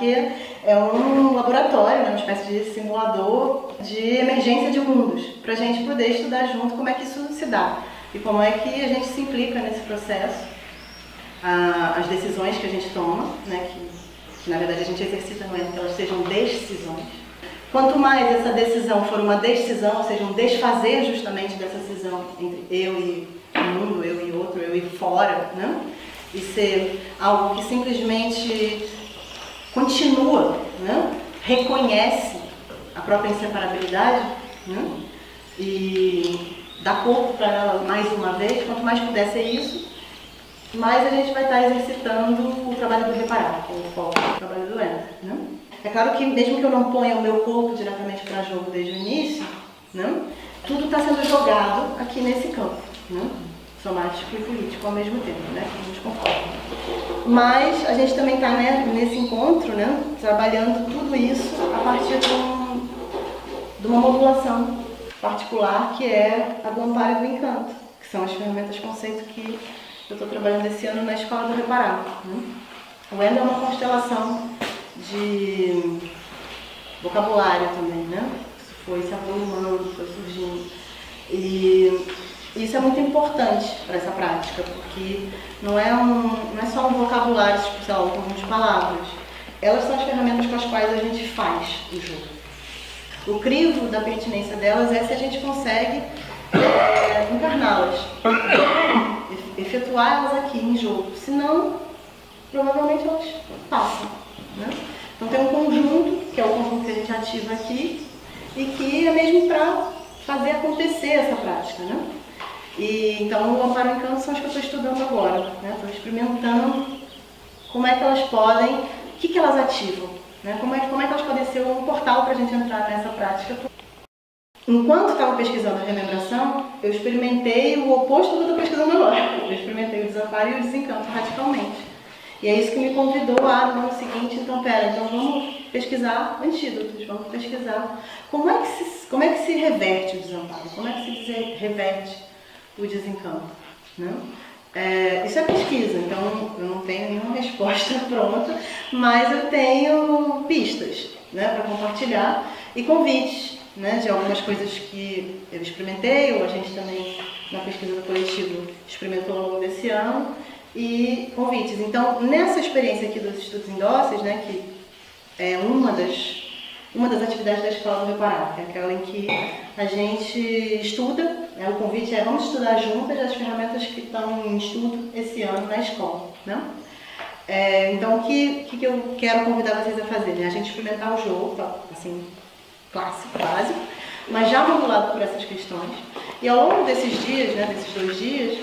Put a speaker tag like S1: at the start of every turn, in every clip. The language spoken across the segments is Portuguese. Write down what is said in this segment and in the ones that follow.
S1: que é um laboratório, né, uma espécie de simulador de emergência de mundos, para a gente poder estudar junto como é que isso se dá e como é que a gente se implica nesse processo, as decisões que a gente toma, né, que na verdade a gente exercita no ENA, que elas sejam decisões. Quanto mais essa decisão for uma decisão, ou seja, um desfazer justamente dessa decisão entre eu e o mundo, eu e outro, eu e fora, né? E ser algo que simplesmente continua, né? Reconhece a própria inseparabilidade, né? E dá corpo para ela mais uma vez. Quanto mais puder ser isso, mais a gente vai estar exercitando o trabalho do reparar, que é o foco do trabalho do ENA, né? É claro que mesmo que eu não ponha o meu corpo diretamente para jogo desde o início, né? Tudo está sendo jogado aqui nesse campo, né? Somático e político ao mesmo tempo, né? Que nos conforma. Mas a gente também está, né, nesse encontro, né, trabalhando tudo isso a partir de uma modulação particular que é a do amparo e do encanto, que são as ferramentas conceito que eu estou trabalhando esse ano na Escola do Reparar, né? O ENA é uma constelação de vocabulário também, né? Isso foi se avolumando, foi surgindo. E isso é muito importante para essa prática, porque não é só um vocabulário, tipo, sei lá, um conjunto de palavras. Elas são as ferramentas com as quais a gente faz o jogo. O crivo da pertinência delas é se a gente consegue encarná-las, efetuar elas aqui em jogo. Senão, provavelmente elas passam, né? Então tem um conjunto, que é o conjunto que a gente ativa aqui, e que é mesmo para fazer acontecer essa prática, né? E, então o amparo e o encanto são as que eu estou estudando agora, né? Estou experimentando como é que elas podem, o que elas ativam, né? Como é que elas podem ser um portal para a gente entrar nessa prática. Enquanto estava pesquisando a remembração, eu experimentei o oposto do que eu estou pesquisando agora. Eu experimentei o desamparo e o desencanto radicalmente. E é isso que me convidou no ano seguinte, então vamos pesquisar antídotos, vamos pesquisar como é que se reverte o desamparo, como é que se reverte o desencanto, né? Isso é pesquisa, então eu não tenho nenhuma resposta pronta, mas eu tenho pistas, né, para compartilhar e convites, né, de algumas coisas que eu experimentei, ou a gente também na pesquisa do coletivo experimentou ao longo desse ano, e convites. Então, nessa experiência aqui dos estudos indóceis, né, que é uma das atividades da Escola do Reparar, que é aquela em que a gente estuda, né, o convite é vamos estudar juntas as ferramentas que estão em estudo esse ano na escola, né? Então, o que eu quero convidar vocês a fazer, né? A gente experimentar o jogo, assim, clássico, básico, mas já modulado por essas questões. E ao longo desses dias, né, desses 2 dias,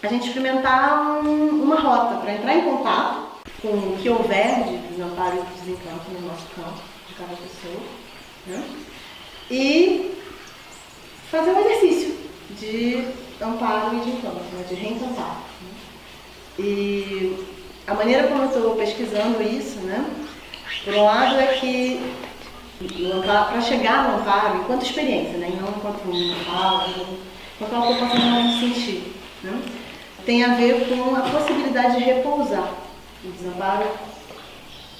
S1: a gente experimentar uma rota para entrar em contato com o que houver de desamparo e desencanto no nosso campo, de cada pessoa, né? E fazer um exercício de amparo e de encanto, né? De reencantar, né? E a maneira como eu estou pesquisando isso, né? Por um lado é que para chegar no amparo, enquanto experiência, né? E não enquanto fala, enquanto algo que eu posso realmente sentir, né? Tem a ver com a possibilidade de repousar. O desamparo,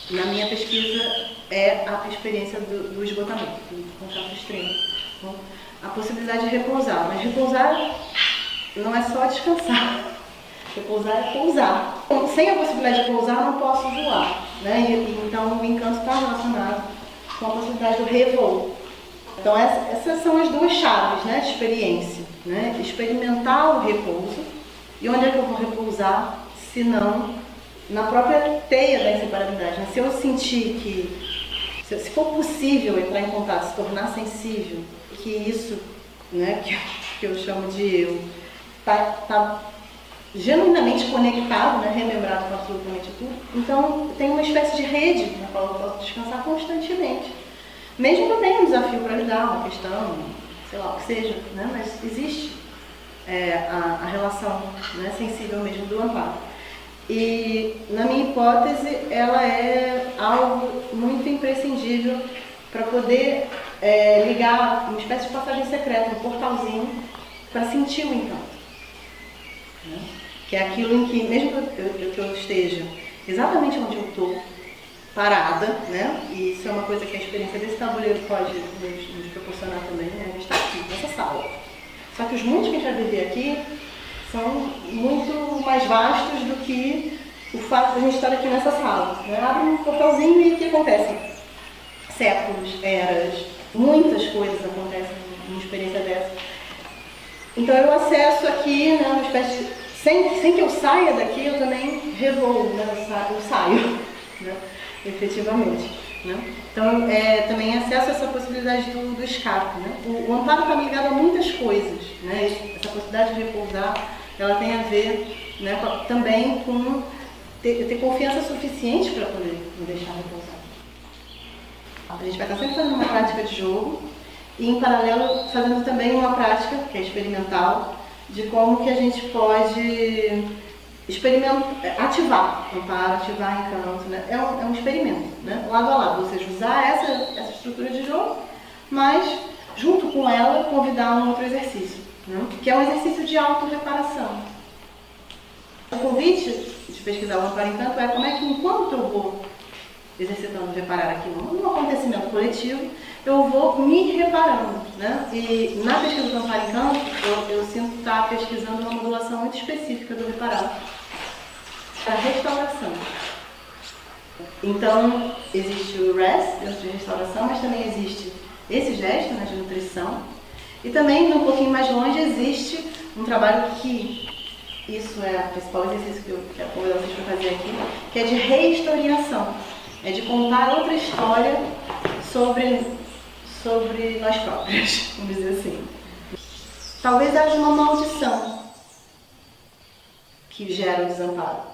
S1: na minha pesquisa, é a experiência do esgotamento, do contato extremo. Então, a possibilidade de repousar. Mas repousar não é só descansar. Repousar é pousar. Sem a possibilidade de pousar, eu não posso voar, né? Então, o encanto está relacionado com a possibilidade do revoo. Então, essas são as 2 chaves, né, de experiência, né? Experimentar o repouso. E onde é que eu vou repousar, se não na própria teia da inseparabilidade, né? Se eu sentir que, se for possível entrar em contato, se tornar sensível, que isso, né, que eu chamo de eu, tá genuinamente conectado, né, remembrado com absolutamente tudo, então tem uma espécie de rede na qual eu posso descansar constantemente. Mesmo que eu tenha um desafio para lidar, uma questão, sei lá, o que seja, né, mas existe a relação, né, sensível mesmo do amparo. E, na minha hipótese, ela é algo muito imprescindível para poder ligar uma espécie de passagem secreta, um portalzinho, para sentir o encanto, né? Que é aquilo em que, mesmo que eu esteja exatamente onde eu estou, parada, né? E isso é uma coisa que a experiência desse tabuleiro pode nos proporcionar também, né? A gente está aqui nessa sala. Só que os mundos que a gente vai viver aqui são muito mais vastos do que o fato de a gente estar aqui nessa sala. Né? Abre um portalzinho e o que acontece? Séculos, eras, muitas coisas acontecem numa experiência dessa. Então eu acesso aqui, né, uma espécie de... Sem que eu saia daqui, eu também revoo, né? Eu saio, né? Efetivamente. Né? Então, também acesso essa possibilidade do escape. Né? O amparo está ligado a muitas coisas. Né? Essa possibilidade de repousar, ela tem a ver, né, também com ter confiança suficiente para poder me deixar repousar. A gente vai estar sempre fazendo uma prática de jogo e, em paralelo, fazendo também uma prática, que é experimental, de como que a gente pode ativar amparo, ativar encanto, né? É um experimento, né? Lado a lado, ou seja, usar essa estrutura de jogo, mas junto com ela convidar um outro exercício, né? Que é um exercício de autorreparação. O convite de pesquisar o amparo encanto é como é que, enquanto eu vou exercitando reparar aquilo num acontecimento coletivo, eu vou me reparando, né? E na pesquisa do amparo encanto, eu sinto estar pesquisando uma modulação muito específica do reparar, a restauração. Então, existe o rest dentro de restauração, mas também existe esse gesto, né, de nutrição. E também, um pouquinho mais longe, existe um trabalho que, isso é o principal exercício que eu quero convidar vocês para fazer aqui, que é de rehistoriação. É de contar outra história sobre nós próprios, vamos dizer assim. Talvez haja uma maldição que gera o desamparo.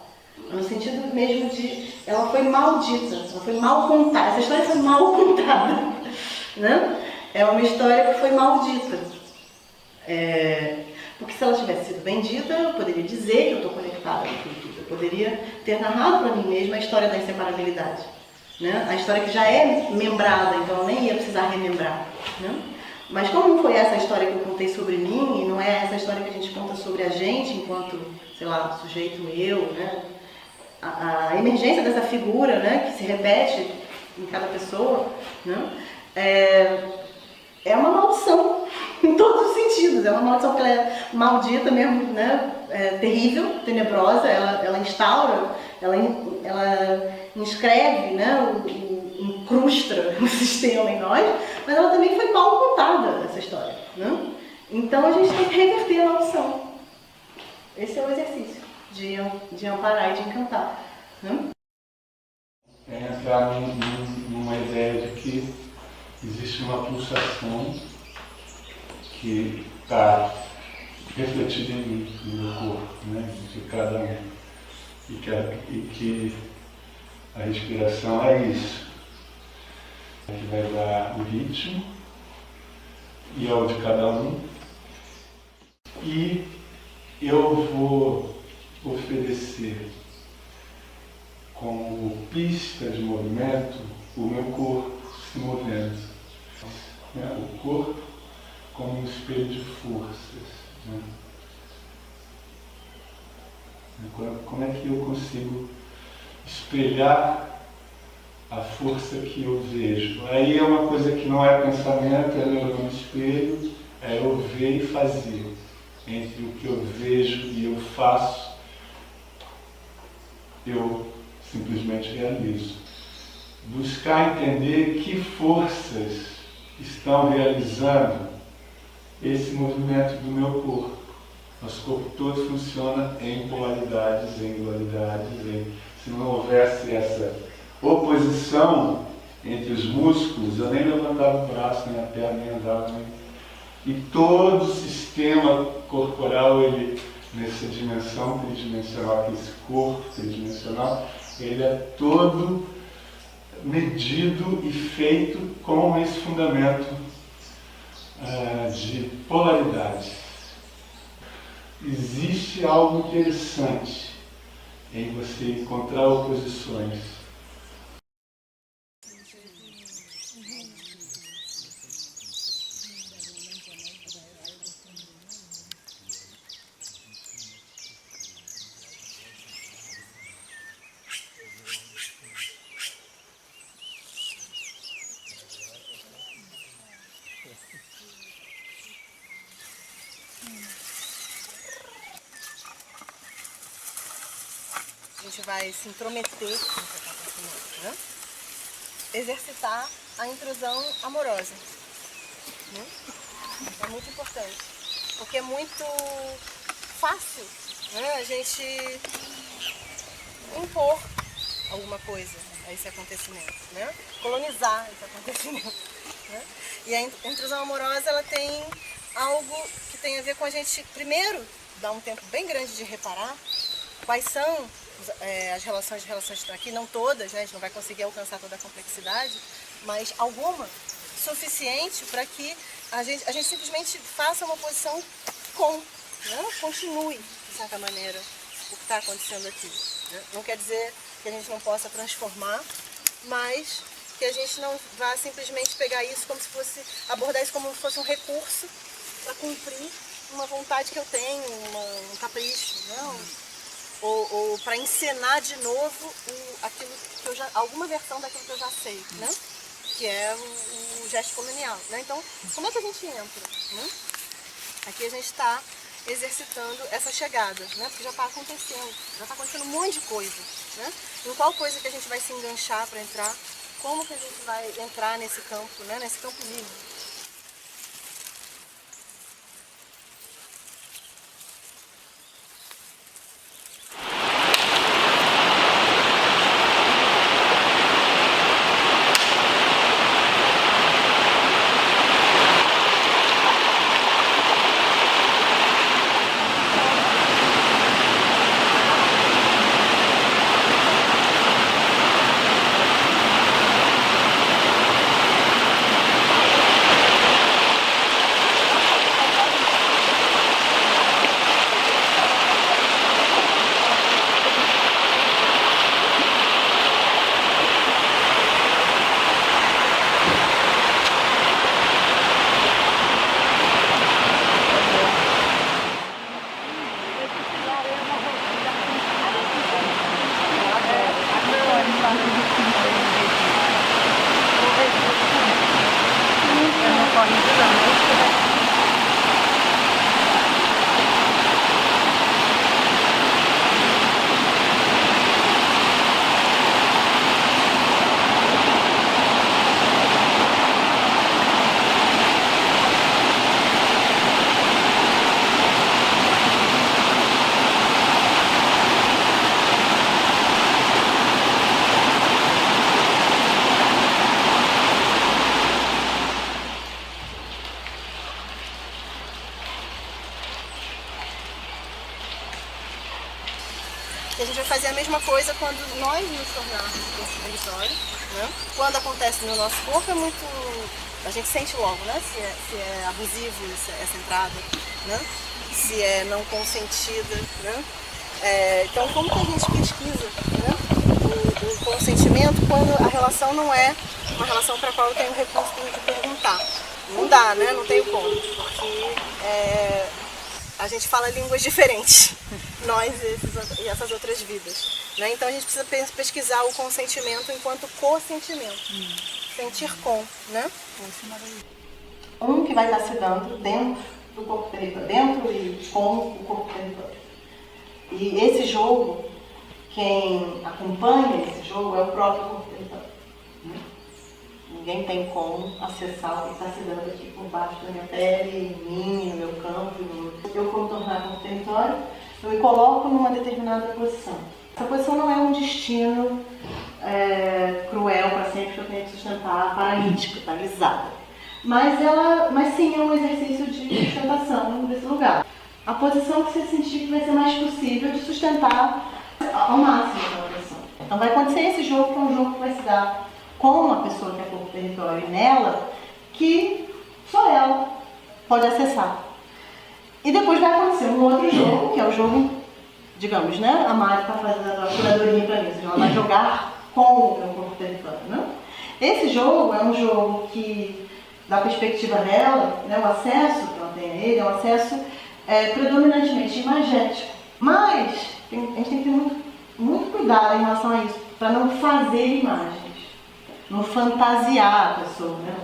S1: No sentido mesmo de... Ela foi maldita, ela foi mal contada. Essa história foi mal contada. Né? É uma história que foi maldita. Porque se ela tivesse sido bendita, eu poderia dizer que eu estou conectada com tudo. Eu poderia ter narrado para mim mesma a história da inseparabilidade. Né? A história que já é membrada, então eu nem ia precisar remembrar. Né? Mas como não foi essa história que eu contei sobre mim, e não é essa história que a gente conta sobre a gente enquanto, sei lá, sujeito eu, né? A emergência dessa figura, né, que se repete em cada pessoa, né, é uma maldição em todos os sentidos. É uma maldição porque ela é maldita mesmo, né, terrível, tenebrosa. Ela instaura, ela inscreve, né, incrusta o sistema em nós, mas ela também foi mal contada, essa história. Né? Então a gente tem que reverter a maldição. Esse é o exercício de amparar e de encantar. Né?
S2: É entrar numa ideia de que existe uma pulsação que está refletida em mim, no meu corpo, né? De cada um. E que a respiração é isso. Que vai dar o ritmo e é o de cada um. E eu vou oferecer como pista de movimento o meu corpo se movendo. Né? O corpo como um espelho de forças. Né? Como é que eu consigo espelhar a força que eu vejo? Aí é uma coisa que não é pensamento, é olhar no espelho, é eu ver e fazer. Entre o que eu vejo e eu faço, eu simplesmente realizo. Buscar entender que forças estão realizando esse movimento do meu corpo. Nosso corpo todo funciona em polaridades, em dualidades. Se não houvesse essa oposição entre os músculos, eu nem levantava o braço, nem a perna, nem andava. E todo o sistema corporal, ele, nessa dimensão tridimensional, que esse corpo tridimensional, ele é todo medido e feito com esse fundamento de polaridade. Existe algo interessante em você encontrar oposições.
S1: a gente vai se intrometer no que está acontecendo, né? Exercitar a intrusão amorosa, né? É muito importante, porque é muito fácil, né, a gente impor alguma coisa a esse acontecimento, né? Colonizar esse acontecimento, né? E a intrusão amorosa, ela tem algo que tem a ver com a gente, primeiro, dar um tempo bem grande de reparar quais são as relações que estão aqui, não todas, né? A gente não vai conseguir alcançar toda a complexidade, mas alguma suficiente para que a gente simplesmente faça uma posição com, né? Continue, de certa maneira, o que está acontecendo aqui, né? Não quer dizer que a gente não possa transformar, mas que a gente não vá simplesmente pegar isso como se fosse, abordar isso como se fosse um recurso para cumprir uma vontade que eu tenho, um capricho, né? Ou para encenar de novo aquilo que eu já, alguma versão daquilo que eu já sei, né? Que é o gesto colonial, né? Então, como é que a gente entra, né? Aqui a gente está exercitando essa chegada, né? Porque já está acontecendo um monte de coisa, né? Em qual coisa que a gente vai se enganchar para entrar? Como que a gente vai entrar nesse campo, né? Nesse campo livre? E a gente vai fazer a mesma coisa quando nós nos tornarmos esse território, né? Quando acontece no nosso corpo é muito... a gente sente logo, né? Se é abusivo essa entrada, né? Se é não consentida, né? Então como que a gente pesquisa, né? o consentimento quando a relação não é uma relação para a qual eu tenho recurso de perguntar? Não dá, né? Não tenho como, porque a gente fala línguas diferentes, nós e essas outras vidas, né? Então a gente precisa pesquisar o consentimento enquanto co-sentimento, sentir com, né? Um que vai estar se dando dentro do corpo território, dentro e com o corpo território. E esse jogo, quem acompanha esse jogo é o próprio corpo território, né? Ninguém tem como acessar o que está se dando aqui por baixo da minha pele, em mim, no meu campo. Eu, como tornar corpo território, eu me coloco numa determinada posição. Essa posição não é um destino cruel para sempre que eu tenho que sustentar, paralítica, paralisada. Mas sim é um exercício de sustentação desse lugar. A posição que você sentir que vai ser mais possível de sustentar ao máximo aquela posição. Então vai acontecer esse jogo, que é um jogo que vai se dar com uma pessoa que é corpo território e nela, que só ela pode acessar. E depois vai acontecer um outro jogo, que é o jogo, digamos, né? A Mari está fazendo a curadoria para mim, ela vai jogar com o meu corpo território, né? Esse jogo é um jogo que, da perspectiva dela, né, o acesso que ela tem a ele é um acesso predominantemente imagético. Mas a gente tem que ter muito cuidado em relação a isso, para não fazer imagens, não fantasiar a pessoa, né?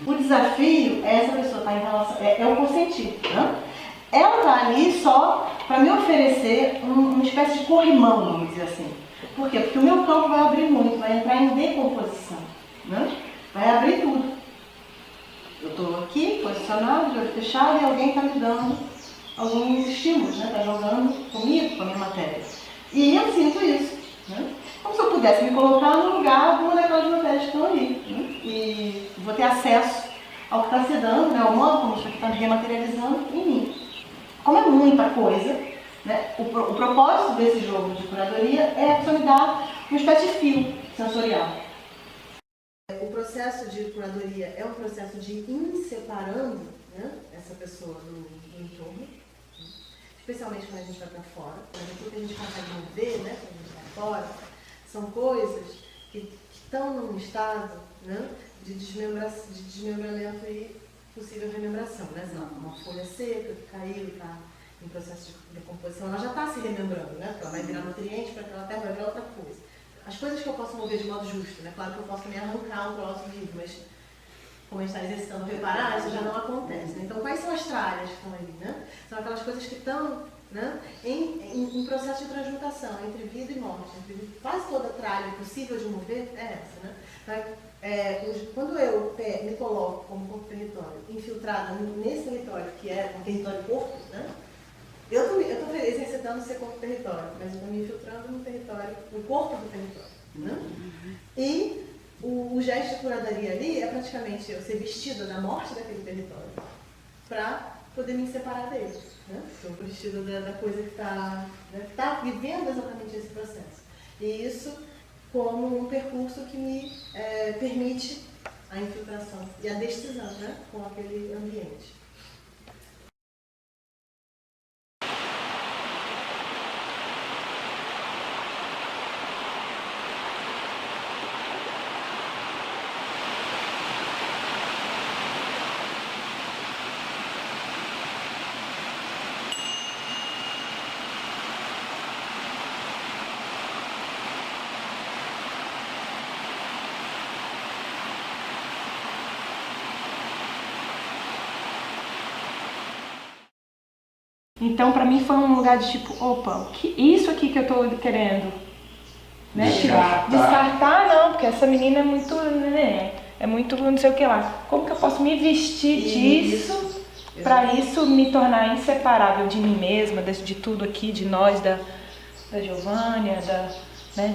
S1: O desafio é essa pessoa estar em relação, é o consentir, né? Ela está ali só para me oferecer uma espécie de corrimão, vamos dizer assim. Por quê? Porque o meu campo vai abrir muito, vai entrar em decomposição, né? Vai abrir tudo. Eu estou aqui, posicionado, de olho fechado, e alguém está me dando alguns estímulos, né? Está jogando comigo, com a minha matéria. E eu sinto isso, né? Como se eu pudesse me colocar no lugar de uma daquelas matérias que estão ali, né? E vou ter acesso ao que está se dando, né? Ao modo como isso aqui está rematerializando em mim. Como é muita coisa, né? O propósito desse jogo de curadoria é a pessoa me dar uma espécie de fio sensorial. O processo de curadoria é um processo de ir separando, né, essa pessoa do entorno, especialmente quando a gente vai para fora, aquilo que a gente consegue mover, né, quando a gente vai fora, são coisas que estão num estado, né, de desmembramento e possível remembração, né? Uma folha seca que caiu e está em processo de decomposição, ela já está se remembrando, né? Porque ela vai virar nutriente para aquela terra, vai virar outra coisa. As coisas que eu posso mover de modo justo, né? Claro que eu posso também arrancar um troço vivo, mas como a gente está exercitando reparar, isso já não acontece, né? Então, quais são as tralhas que estão ali, né? São aquelas coisas que estão, né, em processo de transmutação entre vida e morte. Quase toda tralha possível de mover é essa, né? Quando eu me coloco como corpo território, infiltrada nesse território, que é um território corpo, né? Eu estou exercitando ser corpo território, mas eu estou me infiltrando no território, no corpo do território, né? E o gesto de curadoria ali é praticamente eu ser vestida da morte daquele território para poder me separar dele, né? Estou vestida da coisa que está, né, tá vivendo exatamente esse processo. E isso como um percurso que me permite a infiltração e a decisão, né, com aquele ambiente. Então, para mim, foi um lugar de tipo, opa, isso aqui que eu tô querendo, né? Descartar não, porque essa menina é muito, né? É muito não sei o que lá. Como que eu posso me vestir disso para isso me tornar inseparável de mim mesma, de tudo aqui, de nós, da Giovânia, né?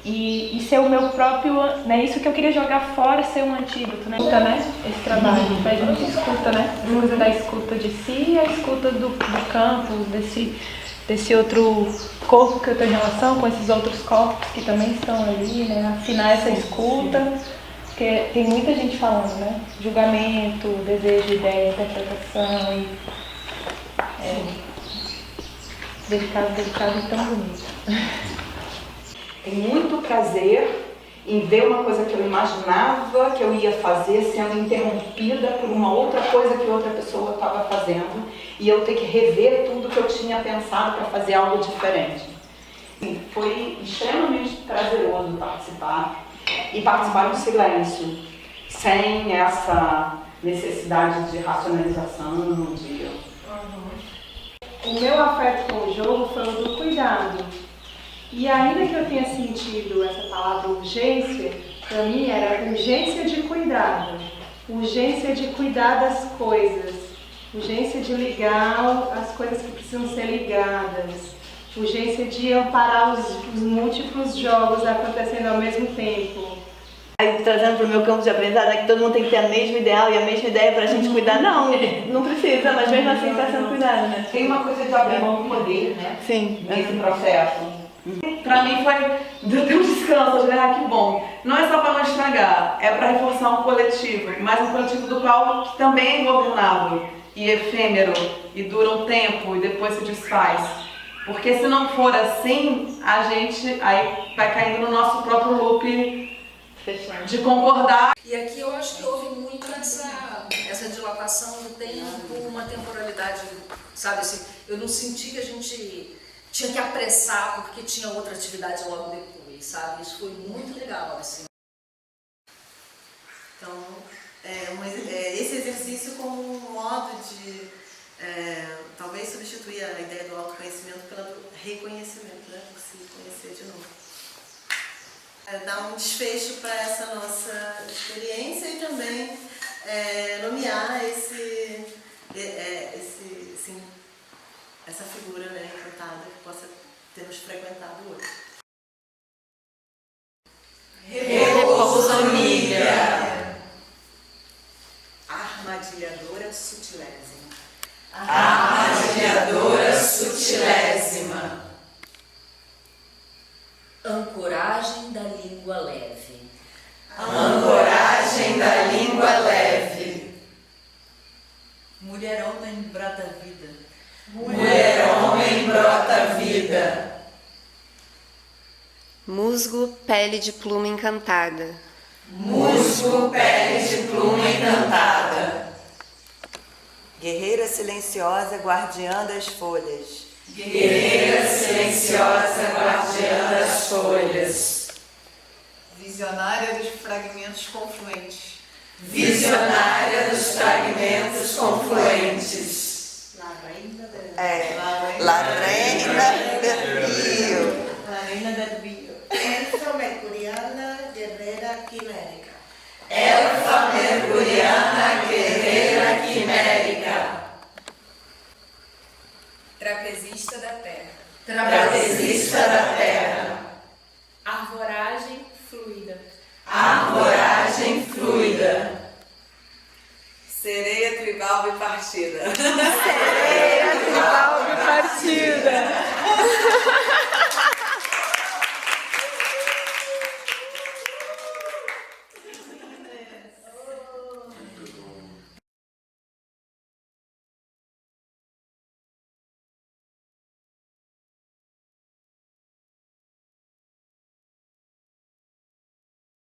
S1: E ser o meu próprio, né? Isso que eu queria jogar fora, ser um antídoto, né? Escuta, né? Esse trabalho, faz muita escuta, né? A coisa da escuta de si e a escuta do campo, desse outro corpo que eu tenho relação com esses outros corpos que também estão ali, né? Afinar essa escuta, porque tem muita gente falando, né? Julgamento, desejo, ideia, interpretação e... delicado e tão bonito.
S3: Tem muito prazer em ver uma coisa que eu imaginava que eu ia fazer sendo interrompida por uma outra coisa que outra pessoa estava fazendo e eu ter que rever tudo que eu tinha pensado para fazer algo diferente. Foi extremamente prazeroso participar e participar no silêncio, sem essa necessidade de racionalização,
S1: O meu afeto com o jogo foi o do cuidado. E ainda que eu tenha sentido essa palavra urgência, para mim era urgência de cuidado, urgência de cuidar das coisas, urgência de ligar as coisas que precisam ser ligadas, urgência de amparar os múltiplos jogos acontecendo ao mesmo tempo.
S4: Aí, trazendo para o meu campo de aprendizado, é que todo mundo tem que ter a mesma ideal e a mesma ideia para a gente cuidar. Não, não precisa, mas mesmo assim está sendo cuidado, né?
S3: Tem uma coisa de abrir mão do poder, né?
S4: Sim.
S3: Nesse processo.
S5: Pra mim deu até um descanso, que bom. Não é só para não estragar, é para reforçar um coletivo, mas um coletivo do qual que também é ingovernável e efêmero e dura um tempo e depois se desfaz. Porque se não for assim, a gente aí vai caindo no nosso próprio loop de concordar.
S6: E aqui eu acho que houve muito essa dilatação do tempo, uma temporalidade, sabe assim, eu não senti que a gente tinha que apressar porque tinha outra atividade logo depois, sabe? Isso foi muito legal, assim.
S1: Então, esse exercício como um modo de
S7: talvez substituir a ideia do autoconhecimento pelo reconhecimento, né? Por se conhecer de novo. Dar um desfecho para essa nossa experiência e também nomear essa figura, né, encantada que possa ter nos frequentado hoje.
S6: Repouso, amiga.
S7: Armadilhadora sutilésima.
S6: Armadilhadora sutilésima. Ancoragem da língua leve.
S3: Ancoragem da língua leve.
S6: Mulherão da embrata vida.
S3: Mulherão embrota vida.
S8: Musgo, pele de pluma encantada.
S3: Musgo, pele de pluma encantada.
S9: Guerreira silenciosa, guardiã das folhas.
S3: Guerreira silenciosa, guardiã das folhas.
S10: Visionária dos fragmentos confluentes.
S3: Visionária dos fragmentos confluentes.
S9: La reina del rio.
S4: La reina del rio.
S7: Elfa mercuriana, guerreira quimérica.
S3: Elfa mercuriana, guerreira quimérica.
S6: Trapezista da terra.
S3: Trapezista da terra.
S6: Arvoragem fluida.
S3: Arvoragem fluida.
S5: Sereia tribal bipartida.
S4: Sereia tribal bipartida.